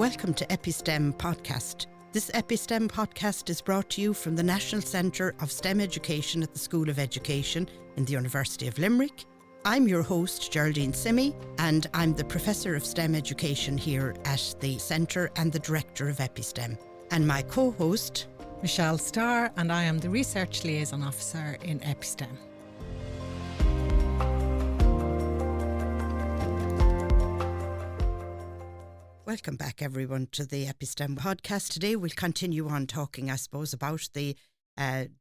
Welcome to EpiSTEM podcast. This EpiSTEM podcast is brought to you from the National Centre of STEM Education at the School of Education in the University of Limerick. I'm your host, Geraldine Simmie, and I'm the Professor of STEM Education here at the Centre and the Director of EpiSTEM. And my co-host, Michelle Starr, and I am the Research Liaison Officer in EpiSTEM. Welcome back, everyone, to the EpiSTEM podcast. Today we'll continue on talking, I suppose, about the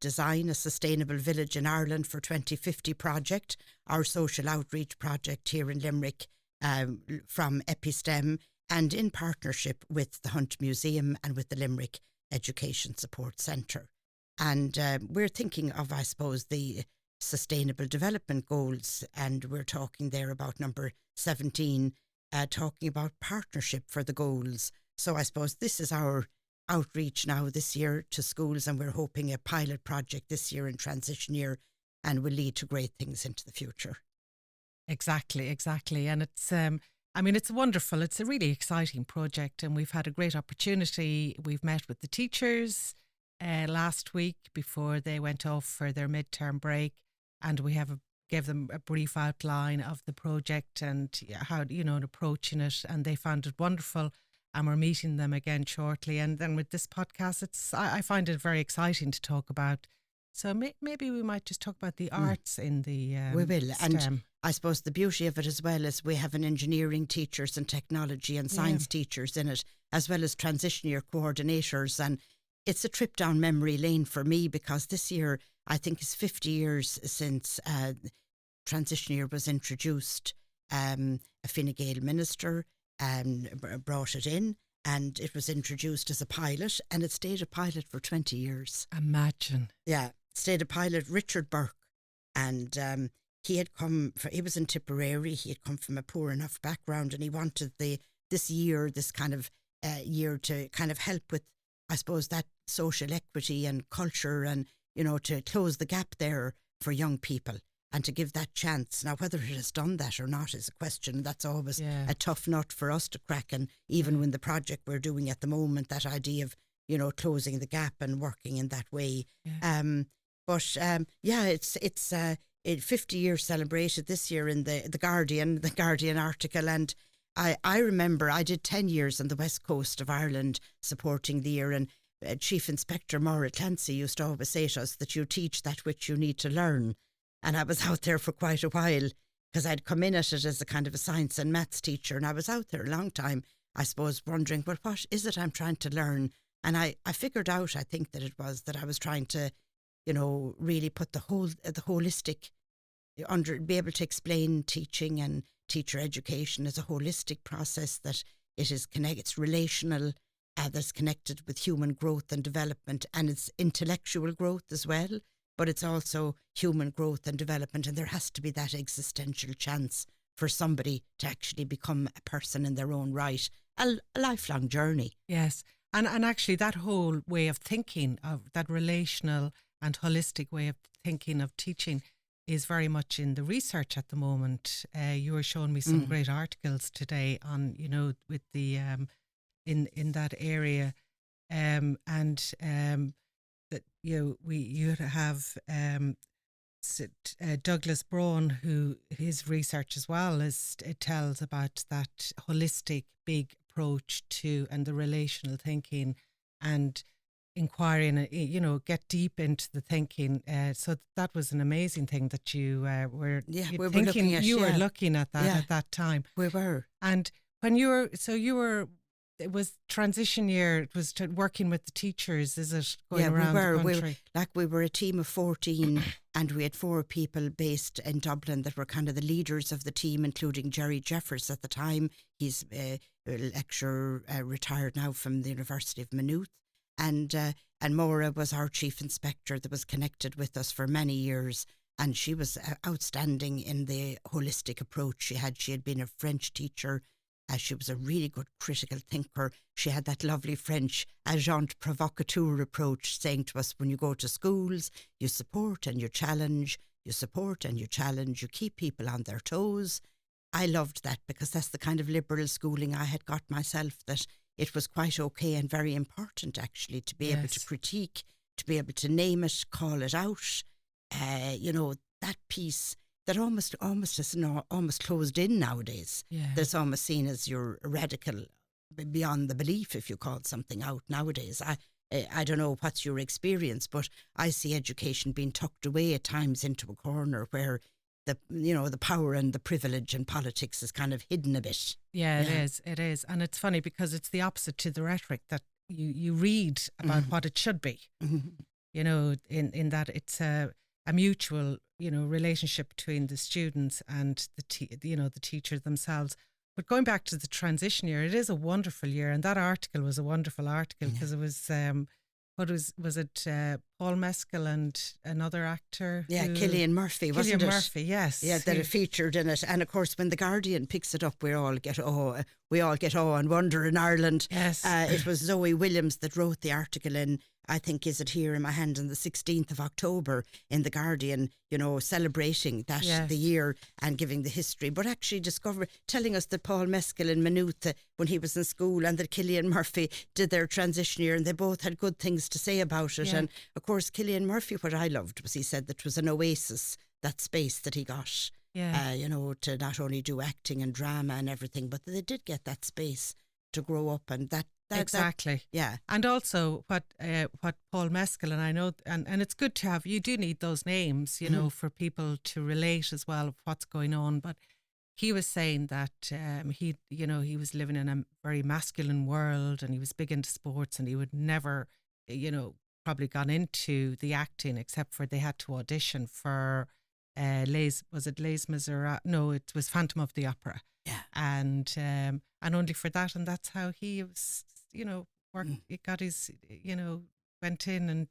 Design a Sustainable Village in Ireland for 2050 project, our social outreach project here in Limerick from EpiSTEM and in partnership with the Hunt Museum and with the Limerick Education Support Centre. And we're thinking of, I suppose, the Sustainable Development Goals, and we're talking there about number 17, talking about partnership for the goals. So I suppose this is our outreach now this year to schools, and we're hoping a pilot project this year in transition year and will lead to great things into the future. Exactly. And it's, it's wonderful. It's a really exciting project, and we've had a great opportunity. We've met with the teachers last week before they went off for their midterm break, and we gave them a brief outline of the project and how, approaching it, and they found it wonderful. And we're meeting them again shortly. And then with this podcast, I find it very exciting to talk about. So maybe we might just talk about the arts in the we will. STEM. And I suppose the beauty of it as well is we have an engineering teachers and technology and science teachers in it, as well as transition year coordinators. And it's a trip down memory lane for me, because this year I think is 50 years since transition year was introduced. A Fine Gael minister brought it in, and it was introduced as a pilot, and it stayed a pilot for 20 years. Imagine. Yeah, stayed a pilot. Richard Burke, and he was in Tipperary. He had come from a poor enough background, and he wanted this kind of year to kind of help with, I suppose, that social equity and culture, and to close the gap there for young people and to give that chance. Now, whether it has done that or not is a question. That's always a tough nut for us to crack. And even when the project we're doing at the moment, that idea of, closing the gap and working in that way. Yeah. It's 50 years celebrated this year in the Guardian article. And I remember I did 10 years on the west coast of Ireland supporting the year, and Chief Inspector Maura Clancy used to always say to us that you teach that which you need to learn. And I was out there for quite a while, because I'd come in at it as a kind of a science and maths teacher, and I was out there a long time, I suppose, wondering, well, what is it I'm trying to learn? And I figured out, I think, that it was that I was trying to, really put the holistic, be able to explain teaching and teacher education as a holistic process, that it is it's relational, that's connected with human growth and development, and it's intellectual growth as well. But it's also human growth and development, and there has to be that existential chance for somebody to actually become a person in their own right, a lifelong journey. Yes, and actually that whole way of thinking, of that relational and holistic way of thinking of teaching, is very much in the research at the moment. You were showing me some great articles today on, with the in that area, that you have Douglas Braun, who his research as well it tells about that holistic big approach to, and the relational thinking and inquiring, get deep into the thinking. So that was an amazing thing that you were looking at that at that time. We were. And when it was transition year. It was working with the teachers. Is it going around the country? We were a team of 14, and we had 4 people based in Dublin that were kind of the leaders of the team, including Jerry Jeffers at the time. He's a lecturer, retired now from the University of Maynooth, and Maura was our chief inspector that was connected with us for many years, and she was outstanding in the holistic approach she had. She had been a French teacher. She was a really good critical thinker. She had that lovely French agent provocateur approach, saying to us, when you go to schools, you support and you challenge, you keep people on their toes. I loved that, because that's the kind of liberal schooling I had got myself, that it was quite okay and very important actually to be able to Yes. critique, to be able to name it, call it out. That piece that almost is almost closed in nowadays. Yeah. That's almost seen as you're radical beyond the belief if you call something out nowadays. I don't know what's your experience, but I see education being tucked away at times into a corner where the power and the privilege and politics is kind of hidden a bit. Yeah, it is. And it's funny because it's the opposite to the rhetoric that you read about what it should be. In that it's a mutual, relationship between the students and the teachers themselves. But going back to the transition year, it is a wonderful year, and that article was a wonderful article because it was was it Paul Mescal and another actor? Yeah, Cillian Murphy, wasn't it? Cillian Murphy, yes. Yeah, that it featured in it. And of course, when the Guardian picks it up, we all get awe and wonder in Ireland. Yes. It was Zoe Williams that wrote the article in, I think, is it here in my hand, on the 16th of October in the Guardian, celebrating that the year and giving the history, but actually telling us that Paul Mescal in Maynooth, when he was in school, and that Cillian Murphy did their transition year, and they both had good things to say about it. And of course, Cillian Murphy, what I loved was he said that it was an oasis, that space that he got, to not only do acting and drama and everything, but they did get that space to grow up, and that exactly. And also what Paul Mescal, and I know, and it's good to have, you do need those names, for people to relate as well of what's going on. But he was saying that he was living in a very masculine world, and he was big into sports, and he would never, probably gone into the acting except for they had to audition for Les Miserables? No, it was Phantom of the Opera. Yeah. And only for that, and that's how he was, he got his, went in and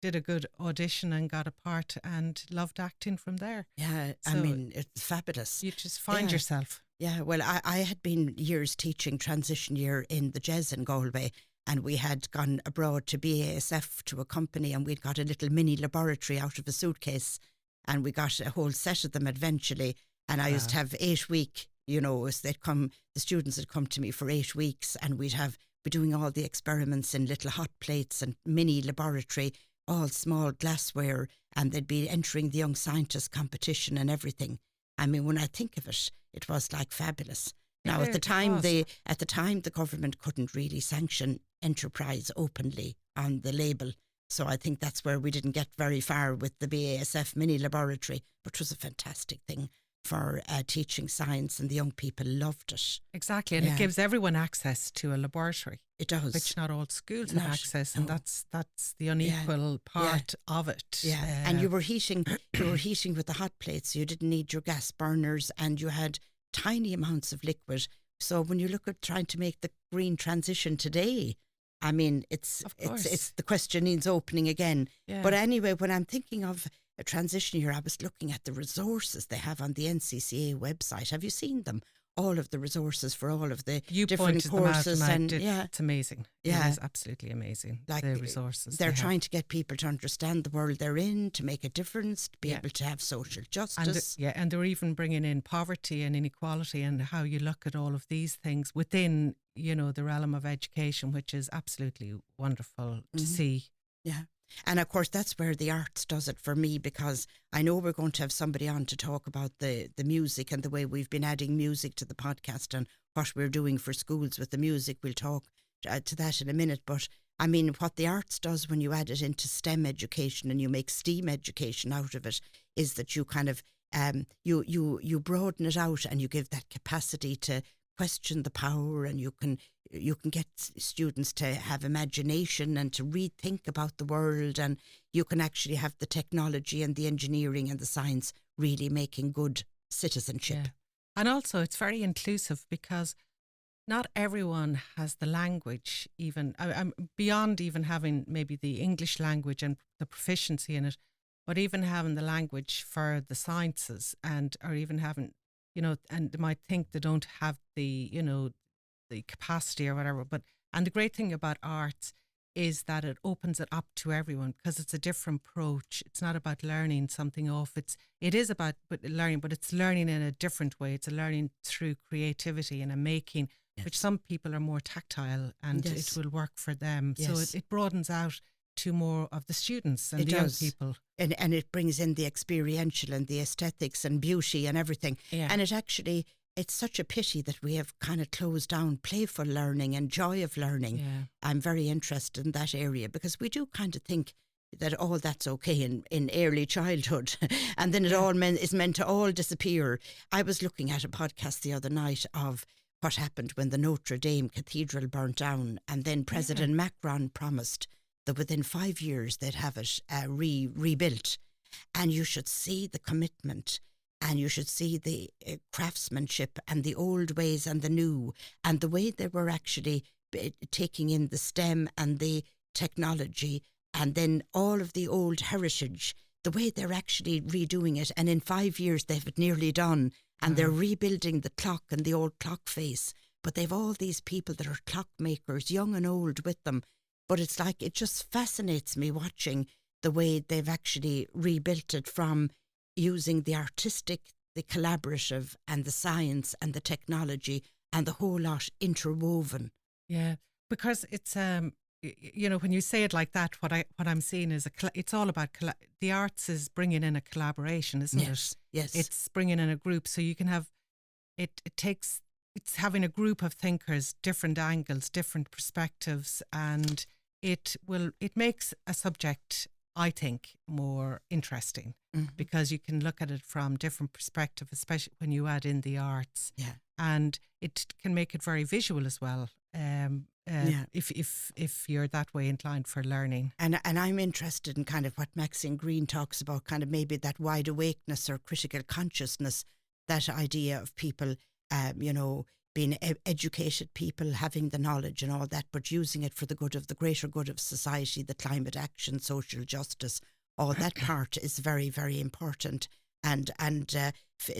did a good audition and got a part and loved acting from there. Yeah, So I mean, it's fabulous. you just find yourself. Yeah, well, I had been years teaching transition year in the Jez in Galway, and we had gone abroad to BASF to a company, and we'd got a little mini laboratory out of a suitcase, and we got a whole set of them eventually. And I used to have 8 week, the students would come to me for 8 weeks, and we'd be doing all the experiments in little hot plates and mini laboratory, all small glassware, and they'd be entering the Young Scientist competition and everything. I mean, when I think of it, it was like fabulous. Now, at the time, the government couldn't really sanction enterprise openly on the label. So I think that's where we didn't get very far with the BASF mini laboratory, but it was a fantastic thing for teaching science, and the young people loved it. Exactly, and it gives everyone access to a laboratory. It does. Which not all schools have access, and that's the unequal part of it. Yeah, and you were heating with the hot plates, so you didn't need your gas burners, and you had tiny amounts of liquid. So when you look at trying to make the green transition today, I mean, it's the question needs opening again. Yeah. But anyway, when I'm thinking of a transition year, I was looking at the resources they have on the NCCA website. Have you seen them? All of the resources for all of the different courses, it's amazing. Yeah, it is absolutely amazing. Like the resources they're trying to get people to understand the world they're in, to make a difference, to be able to have social justice. And they're even bringing in poverty and inequality, and how you look at all of these things within the realm of education, which is absolutely wonderful to see. Yeah. And of course, that's where the arts does it for me, because I know we're going to have somebody on to talk about the music and the way we've been adding music to the podcast and what we're doing for schools with the music. We'll talk to that in a minute. But I mean, what the arts does when you add it into STEM education and you make STEAM education out of it is that you kind of you broaden it out, and you give that capacity to question the power, and you can get students to have imagination and to rethink about the world, and you can actually have the technology and the engineering and the science really making good citizenship. Yeah. And also it's very inclusive, because not everyone has the language, even beyond even having maybe the English language and the proficiency in it, but even having the language for the sciences, or even having, and they might think they don't have the, the capacity or whatever. And the great thing about arts is that it opens it up to everyone, because it's a different approach. It's not about learning something off. It is about learning, but it's learning in a different way. It's a learning through creativity and a making, which some people are more tactile and it will work for them. So it broadens out to more of the students and the young people. And it brings in the experiential and the aesthetics and beauty and everything. Yeah. And it's such a pity that we have kind of closed down playful learning and joy of learning. Yeah. I'm very interested in that area because we do kind of think that all that's okay in early childhood and then it all is meant to all disappear. I was looking at a podcast the other night of what happened when the Notre Dame Cathedral burnt down, and then President Macron promised that within 5 years they'd have it rebuilt. And you should see the commitment, and you should see the craftsmanship and the old ways and the new, and the way they were actually taking in the STEM and the technology, and then all of the old heritage, the way they're actually redoing it. And in 5 years they've it nearly done, and they're rebuilding the clock and the old clock face. But they've all these people that are clockmakers, young and old, with them. But it's like, it just fascinates me watching the way they've actually rebuilt it from using the artistic, the collaborative and the science and the technology and the whole lot interwoven. Yeah, because it's, you know, when you say it like that, what I'm seeing is it's all about, the arts is bringing in a collaboration, isn't it? Yes. It's bringing in a group, so you can have, it's having a group of thinkers, different angles, different perspectives, and it makes a subject, I think, more interesting because you can look at it from different perspective, especially when you add in the arts. Yeah. And it can make it very visual as well. If you're that way inclined for learning. And I'm interested in kind of what Maxine Greene talks about, kind of maybe that wide awakeness or critical consciousness, that idea of people, you know, being educated people, having the knowledge and all that, but using it for the greater good of society, the climate action, social justice, all that part is very, very important. And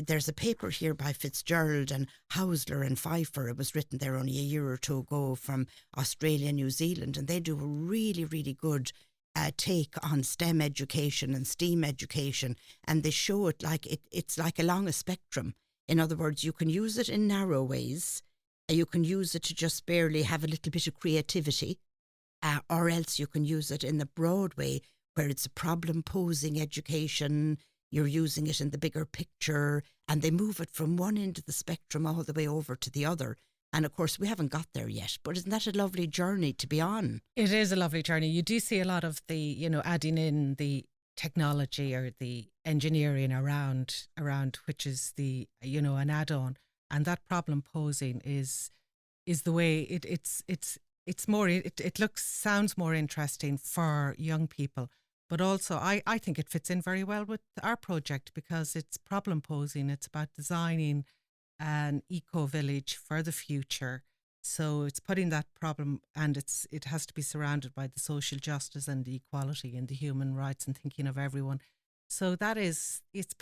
there's a paper here by Fitzgerald and Hausler and Pfeiffer. It was written there only a year or two ago from Australia and New Zealand, and they do a really, really good take on STEM education and STEAM education, and they show it like it's like along a spectrum. In other words, you can use it in narrow ways, you can use it to just barely have a little bit of creativity, or else you can use it in the broad way where it's a problem-posing education. You're using it in the bigger picture, and they move it from one end of the spectrum all the way over to the other. And of course, we haven't got there yet, but isn't that a lovely journey to be on? It is a lovely journey. You do see a lot of the, you know, adding in the technology or the engineering around which is the, you know, an add-on, and that problem posing is the way it's more, it sounds more interesting for young people. But also, I think it fits in very well with our project because it's problem posing. It's about designing an eco-village for the future. So it's putting that problem, and it has to be surrounded by the social justice and the equality and the human rights and thinking of everyone. So that is, it's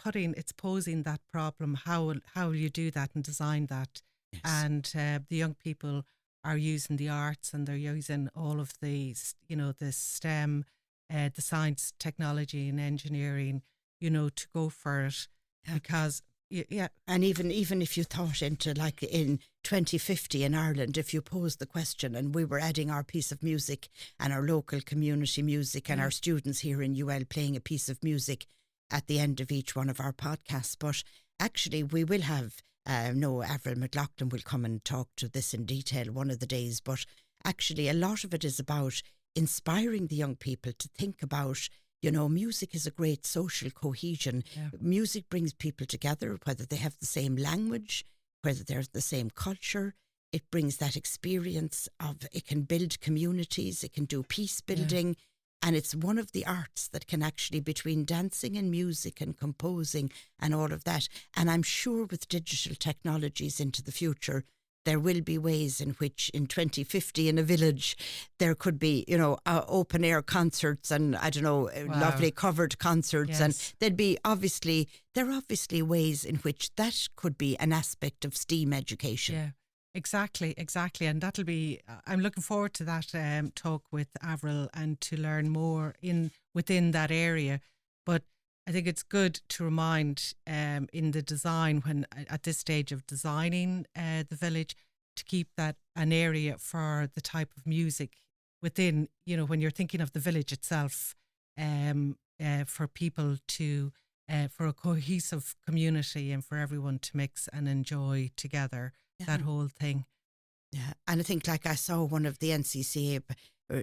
posing that problem. How will you do that and design that? Yes. And the young people are using the arts, and they're using all of the, you know, the STEM, the science, technology and engineering, you know, to go for it. Yeah. Because, yeah. And even if you thought into like in 2050 in Ireland, if you posed the question and we were adding our piece of music and our local community music and our students here in UL playing a piece of music at the end of each one of our podcasts. But actually we will have, Avril McLaughlin will come and talk to this in detail one of the days. But actually a lot of it is about inspiring the young people to think about, you know, music is a great social cohesion. Yeah. Music brings people together, whether they have the same language, whether they're the same culture. It brings that experience of, it can build communities, it can do peace building. Yeah. And it's one of the arts that can actually, between dancing and music and composing and all of that. And I'm sure with digital technologies into the future, there will be ways in which in 2050 in a village there could be, you know, open air concerts and, I don't know, lovely covered concerts. Yes. And there are obviously ways in which that could be an aspect of STEAM education. Yeah, exactly. And that'll be, I'm looking forward to that talk with Avril and to learn more within that area. But I think it's good to remind in the design, when at this stage of designing the village, to keep that an area for the type of music within, when you're thinking of the village itself, for people to, for a cohesive community and for everyone to mix and enjoy together, that whole thing. Yeah, and I think like I saw one of the NCCA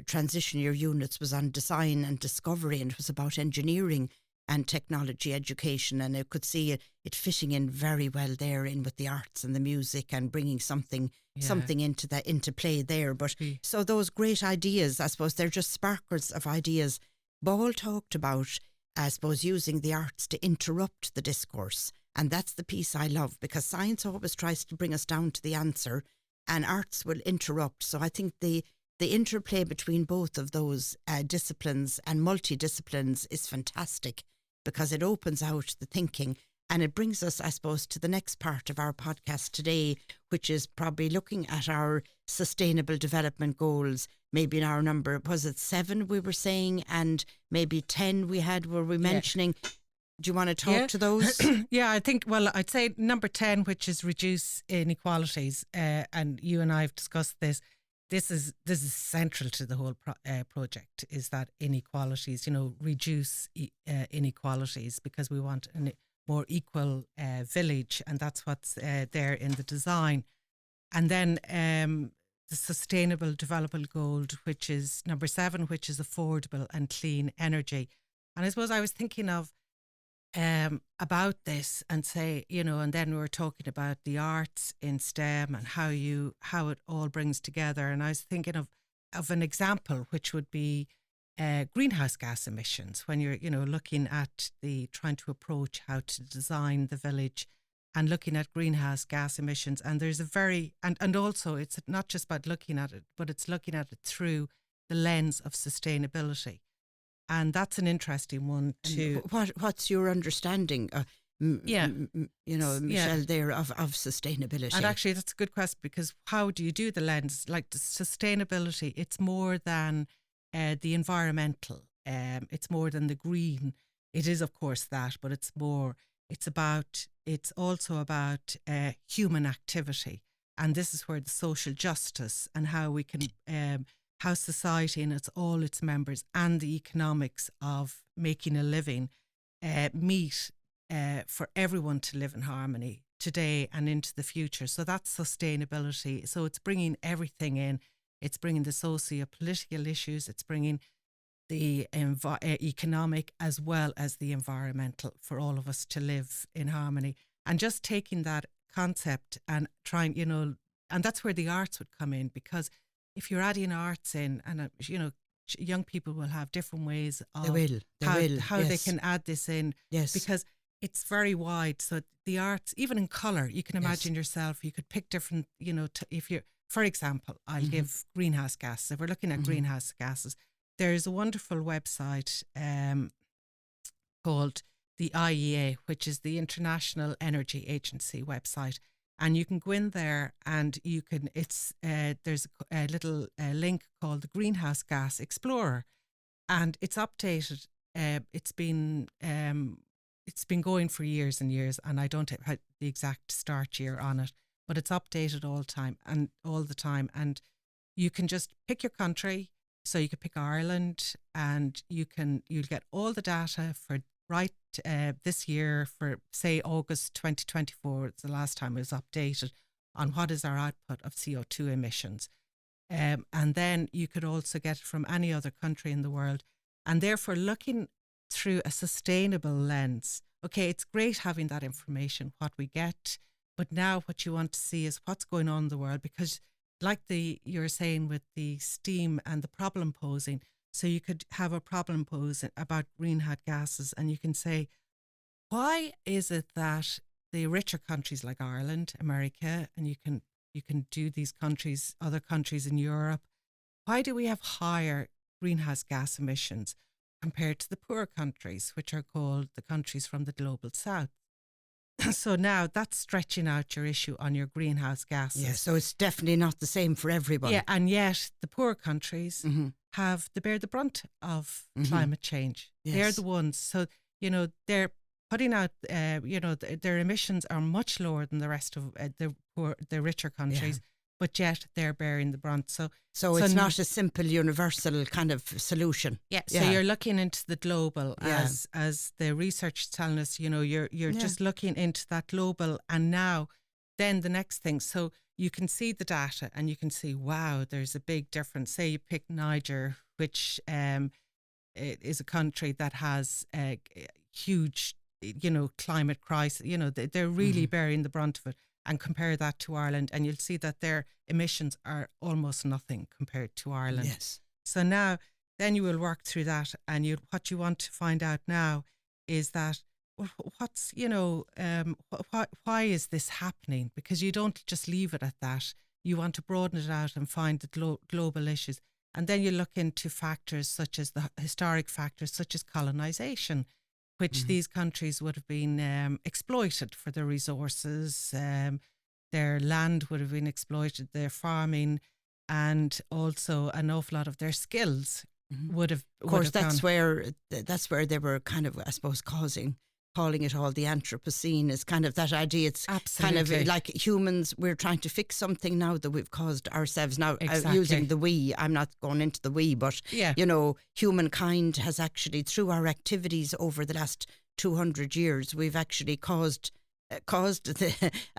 transition year units was on design and discovery, and it was about engineering and technology education, and I could see it fitting in very well there in with the arts and the music and bringing something into play there. But so those great ideas, I suppose they're just sparkles of ideas. Ball talked about, I suppose, using the arts to interrupt the discourse, and that's the piece I love, because science always tries to bring us down to the answer and arts will interrupt. So I think the interplay between both of those disciplines and multidisciplines is fantastic, because it opens out the thinking, and it brings us, I suppose, to the next part of our podcast today, which is probably looking at our sustainable development goals. Maybe in our number, was it 7 we were saying, and maybe 10 were we mentioning? Do you want to talk to those? Yeah, I think, well, I'd say number 10, which is reduce inequalities, and you and I have discussed this. This is central to the whole project, is that inequalities, reduce inequalities, because we want a more equal village, and that's what's there in the design. And then the sustainable development goal, which is number 7, which is affordable and clean energy. And I suppose I was thinking of about this and say, and then we were talking about the arts in STEM and how it all brings together. And I was thinking of an example, which would be greenhouse gas emissions, when you're, looking at trying to approach how to design the village and looking at greenhouse gas emissions. And there's and also it's not just about looking at it, but it's looking at it through the lens of sustainability. And that's an interesting one too. What's your understanding, Michelle, there of sustainability? And actually, that's a good question, because how do you do the lens? Like the sustainability, it's more than the environmental. It's more than the green. It is, of course, that, but it's also about human activity. And this is where the social justice and how we can how society and all its members and the economics of making a living meet for everyone to live in harmony today and into the future. So that's sustainability. So it's bringing everything in. It's bringing the socio-political issues. It's bringing the economic as well as the environmental, for all of us to live in harmony. And just taking that concept and trying, and that's where the arts would come in, because if you're adding arts in, and young people will have different ways of how they can add this in, because it's very wide. So the arts, even in colour, you can imagine yourself, you could pick different, if you're, for example, I'll give greenhouse gases. If we're looking at greenhouse gases, there's a wonderful website called the IEA, which is the International Energy Agency website. And you can go in there and you can, there's a little link called the Greenhouse Gas Explorer, and it's updated. It's been going for years and years, and I don't have the exact start year on it, but it's updated all the time. And you can just pick your country. So you could pick Ireland, and you'll get all the data for this year, for say August 2024. It's the last time it was updated on what is our output of CO2 emissions. And then you could also get it from any other country in the world. And therefore, looking through a sustainable lens, okay, it's great having that information, what we get, but now what you want to see is what's going on in the world, because like you're saying with the STEAM and the problem posing, so you could have a problem posing about greenhouse gases, and you can say, why is it that the richer countries like Ireland, America, and you can do these countries, other countries in Europe, why do we have higher greenhouse gas emissions compared to the poor countries, which are called the countries from the global south? So now that's stretching out your issue on your greenhouse gases. Yeah, so it's definitely not the same for everyone. Yeah, and yet the poor countries bear the brunt of climate change. Yes. They're the ones. So, they're putting out, their emissions are much lower than the rest of the richer countries. but yet they're bearing the brunt. So it's not a simple universal kind of solution. Yeah. So you're looking into the global as the research is telling us, you're just looking into that global, and now then the next thing. So you can see the data and you can see, wow, there's a big difference. Say you pick Niger, which is a country that has a huge, climate crisis. They're really bearing the brunt of it. And compare that to Ireland, and you'll see that their emissions are almost nothing compared to Ireland. Yes. So now, then you will work through that, and what you want to find out now is that, what's, why is this happening? Because you don't just leave it at that. You want to broaden it out and find the global issues. And then you look into factors such as the historic factors, such as colonisation, which these countries would have been exploited for their resources. Their land would have been exploited, their farming, and also an awful lot of their skills would have. Of course, that's where they were kind of, I suppose, calling it all the Anthropocene is kind of that idea. It's absolutely kind of like humans, we're trying to fix something now that we've caused ourselves. Now, exactly. Using the we, I'm not going into the we, but, humankind has actually, through our activities over the last 200 years, we've actually caused a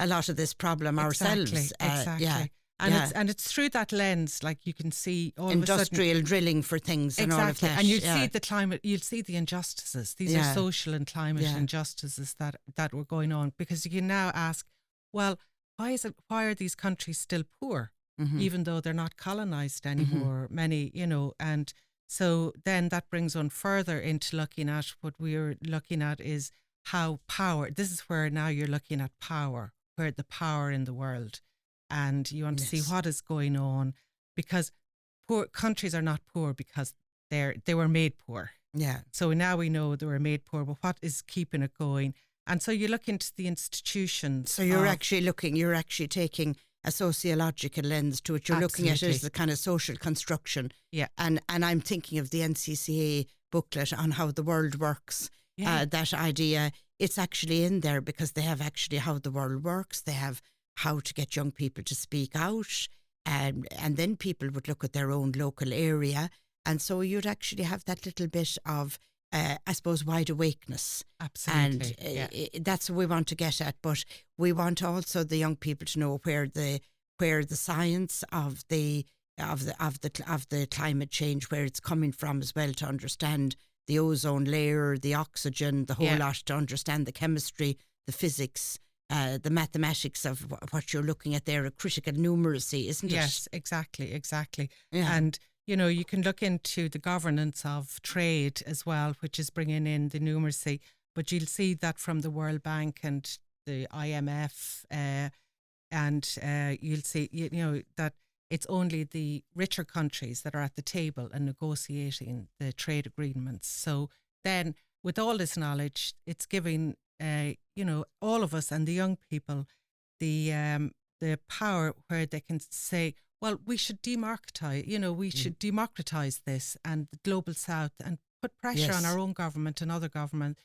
lot of this problem ourselves. Exactly. And it's through that lens, like you can see all industrial drilling for things and all of that. And you'll see the climate, you'll see the injustices. These are social and climate injustices that were going on, because you can now ask, well, why are these countries still poor, even though they're not colonized anymore? Many, and so then that brings on further into looking at what we're looking at is how power, this is where now you're looking at power, where the power in the world. And you want to see what is going on, because poor countries are not poor because they were made poor. Yeah. So now we know they were made poor, but what is keeping it going? And so you look into the institutions. So you're actually taking a sociological lens to it. You're looking at it as the kind of social construction. Yeah. And I'm thinking of the NCCA booklet on how the world works. Yeah. That idea, it's actually in there because they have actually how the world works. They have how to get young people to speak out, and then people would look at their own local area, and so you'd actually have that little bit of, I suppose, wide awakeness. Absolutely, and that's what we want to get at. But we want also the young people to know where the science of the climate change, where it's coming from as well, to understand the ozone layer, the oxygen, the whole lot, to understand the chemistry, the physics. The mathematics of what you're looking at there, a critical numeracy, isn't it? Yes, exactly. Yeah. And, you can look into the governance of trade as well, which is bringing in the numeracy. But you'll see that from the World Bank and the IMF, and you'll see, that it's only the richer countries that are at the table and negotiating the trade agreements. So then, with all this knowledge, it's giving all of us and the young people the power where they can say, well, we should democratize this and the global south, and put pressure on our own government and other government,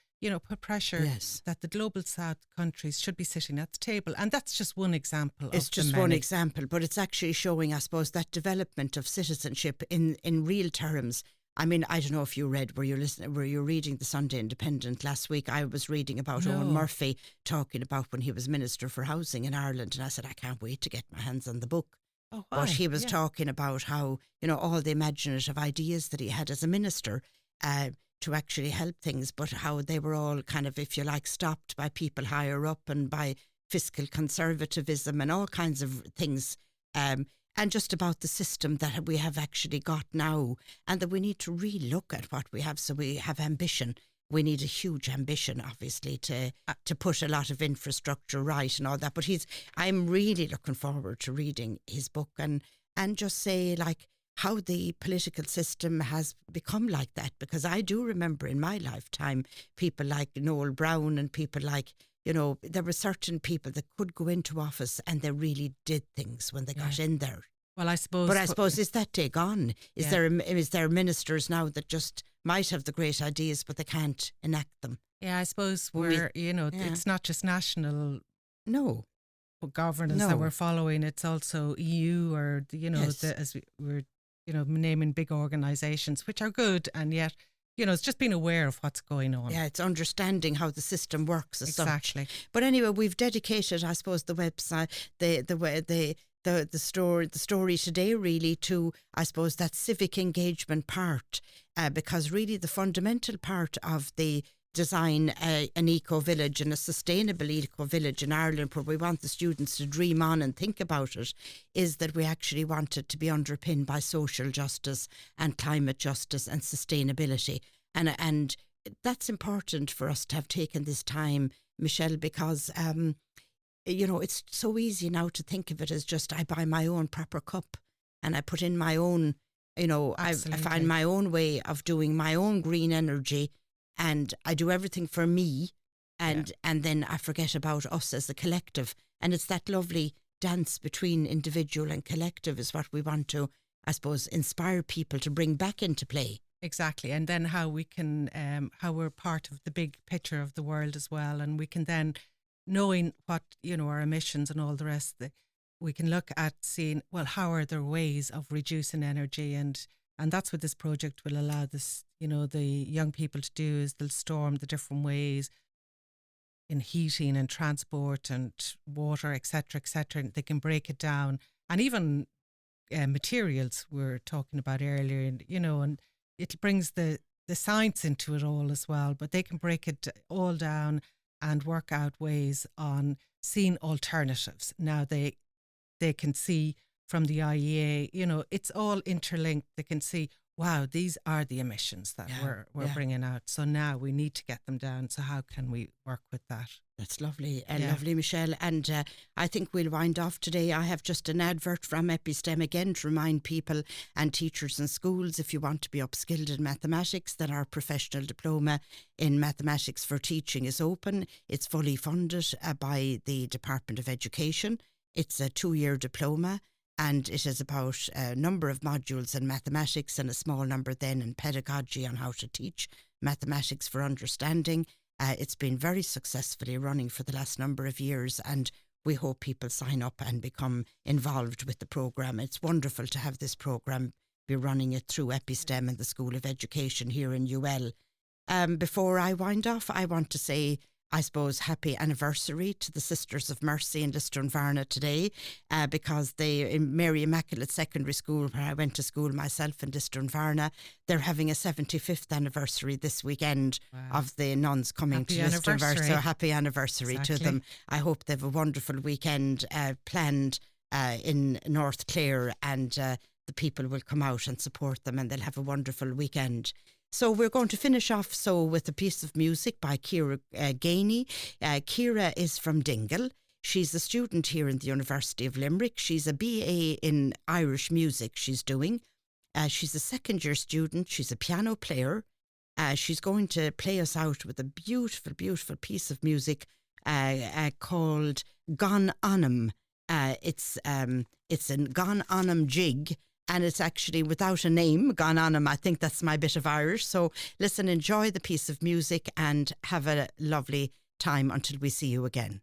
put pressure that the global south countries should be sitting at the table. And that's just one example. It's just one example, but it's actually showing, I suppose, that development of citizenship in real terms. I mean, I don't know if you read, were you reading the Sunday Independent last week? I was reading about Owen Murphy talking about when he was Minister for Housing in Ireland, and I said, I can't wait to get my hands on the book. Oh, why? But he was talking about how, all the imaginative ideas that he had as a minister to actually help things, but how they were all kind of, if you like, stopped by people higher up and by fiscal conservatism and all kinds of things. And just about the system that we have actually got now, and that we need to re-look at what we have. So we have ambition. We need a huge ambition, obviously, to put a lot of infrastructure right and all that. But I'm really looking forward to reading his book and just say, like, how the political system has become like that. Because I do remember in my lifetime, people like Noel Brown and people like, there were certain people that could go into office and they really did things when they got in there. Well, I suppose. But I suppose, is that day gone? Is there ministers now that just might have the great ideas, but they can't enact them? Yeah, I suppose it's not just national. No. governance that we're following. It's also EU or as we're naming big organisations, which are good, and yet it's just being aware of what's going on. Yeah, it's understanding how the system works as exactly. such. But anyway, we've dedicated, I suppose, the website, the story today really to, I suppose, that civic engagement part, because really the fundamental part of the design an eco-village and a sustainable eco-village in Ireland, where we want the students to dream on and think about it, is that we actually want it to be underpinned by social justice and climate justice and sustainability. And that's important for us to have taken this time, Michelle, because it's so easy now to think of it as just I buy my own proper cup and I put in my own, I find my own way of doing my own green energy, and I do everything for me, and then I forget about us as a collective. And it's that lovely dance between individual and collective is what we want to, I suppose, inspire people to bring back into play. Exactly. And then how we can, how we're part of the big picture of the world as well. And we can then, knowing what, our emissions and all the rest, we can look at seeing, well, how are there ways of reducing energy? And that's what this project will allow this, the young people to do, is they'll storm the different ways in heating and transport and water, etc., etc. And they can break it down. And even materials we were talking about earlier, and it brings the science into it all as well. But they can break it all down and work out ways on seeing alternatives. Now they can see from the IEA, it's all interlinked. They can see, wow, these are the emissions that we're bringing out. So now we need to get them down. So how can we work with that? That's lovely, lovely, Michelle. And I think we'll wind off today. I have just an advert from EpiSTEM again to remind people and teachers and schools, if you want to be upskilled in mathematics, that our professional diploma in mathematics for teaching is open. It's fully funded by the Department of Education. It's a 2-year diploma, and it is about a number of modules in mathematics and a small number then in pedagogy on how to teach mathematics for understanding. It's been very successfully running for the last number of years, and we hope people sign up and become involved with the programme. It's wonderful to have this programme be running it through EpiSTEM and the School of Education here in UL. Before I wind off, I want to say, I suppose, happy anniversary to the Sisters of Mercy in Lisdoonvarna today, because in Mary Immaculate Secondary School, where I went to school myself in Lisdoonvarna, they're having a 75th anniversary this weekend of the nuns coming to Lisdoonvarna. So happy anniversary to them. I hope they have a wonderful weekend planned in North Clare, and the people will come out and support them, and they'll have a wonderful weekend. So we're going to finish off with a piece of music by Ciara Gainey. Ciara is from Dingle. She's a student here in the University of Limerick. She's a BA in Irish music she's doing. She's a second-year student. She's a piano player. She's going to play us out with a beautiful, beautiful piece of music called Gan Anam. It's a Gan Anam jig. And it's actually without a name, Gan Anam. I think that's my bit of Irish. So listen, enjoy the piece of music and have a lovely time until we see you again.